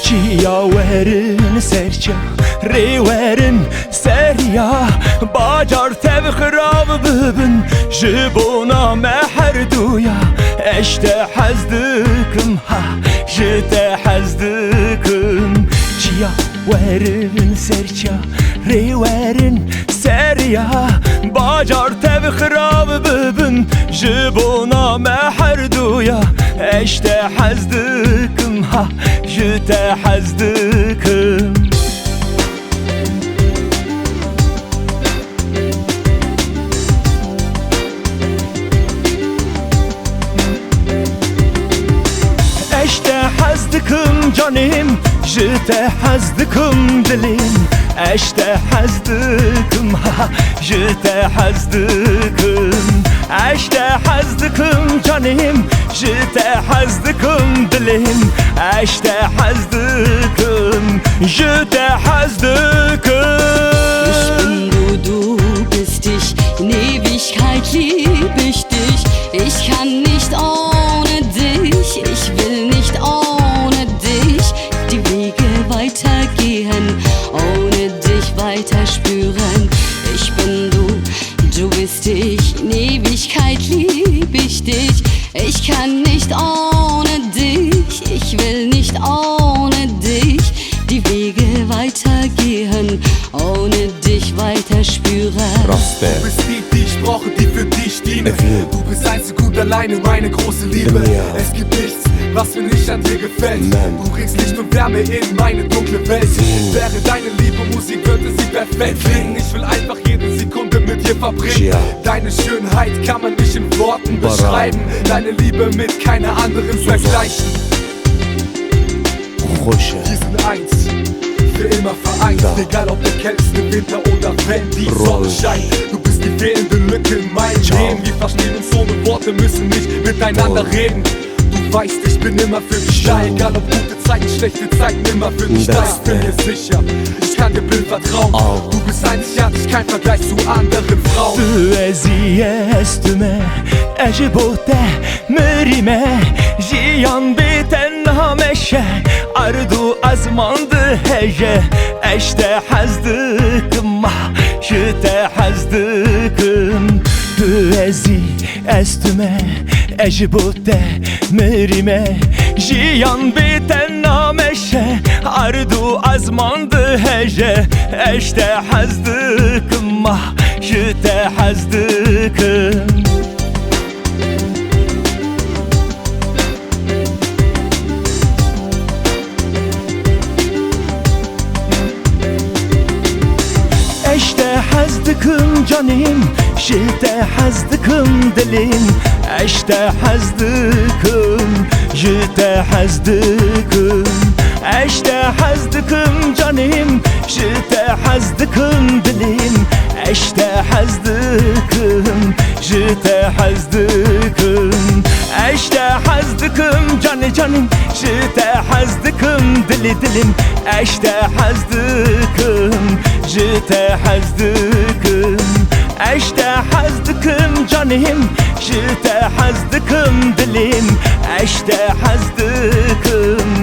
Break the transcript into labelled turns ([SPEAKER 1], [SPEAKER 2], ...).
[SPEAKER 1] چیا ورن سرچا ریورن سریا باجار تب خراب ببن جبونا محر دویا اشته حزدکم ها جته حزدکم چیا ورن سرچا ریورن سریا باجار تب خراب ببن جبونا محر دویا اشته حزدکم ها جته حزدکم اشته حزدکم جانم جته حزدکم دلیم اشته حزدکم ها جته حزدکم اشته حزدکم جانم جته حزدکم دلیم اشته حزدکم جته حزدکم
[SPEAKER 2] Ich bin du bist ich, in Ewigkeit lieb ich dich. Ich kann nicht ohne dich, ich will nicht ohne dich die Wege weitergehen, ohne dich weiter spüren. Ich bin du bist ich, in Ewigkeit lieb ich dich. Ich kann nicht ohne dich, ich will nicht ohne dich die Wege weitergehen, ohne dich weiter spüren.
[SPEAKER 3] Du bist die ich brauche, die für dich diene. Du bist einzig und alleine meine große Liebe. Es gibt nichts, was mir nicht an dir gefällt. Du bringst Licht und Wärme in meine dunkle Welt. Wäre deine Liebe Musik, würde sie perfekt klingen. Ich will einfach jede Sekunde mit dir verbringen. Deine Schönheit kann man nicht in Worten beschreiben. Deine Liebe mit keiner anderen vergleichen. Wir sind eins, für immer vereint. Egal ob der kälteste Winter oder wenn die Sonne scheint. Du bist die fehlende Lücke in meinem Leben. Wir verstehen uns ohne Worte, müssen nicht miteinander reden. Du weißt, ich bin immer für dich da. Egal ob gute Zeiten, schlechte Zeiten, immer für dich da. Ich bin mir sicher, ich kann dir blind vertrauen. Du bist einzigartig, kein Vergleich zu anderen Frauen.
[SPEAKER 1] تو ازیستمه اجبوته مريمه جيان بتنها مشه أرضو أزمانده هجه اشته حزدكم جته حزدكم تو ازیستمه اجبوته مريمه جيان بتنها مشه أرضو أزمانده هجه اشته حزدكم جته حزدكم اشته حزدکم جانم جته حزدکم دلیم اشته حزدکم جته حزدکم اشته حزدکم جانم جته حزدکم دلیم اشته حزدکم جته حزدکم اشته حزدکم جانم جته حزدکم دلیم اشته حزدکم جته حزدکم اشته حزدکم جانم جته حزدکم دلیم اشته حزدکم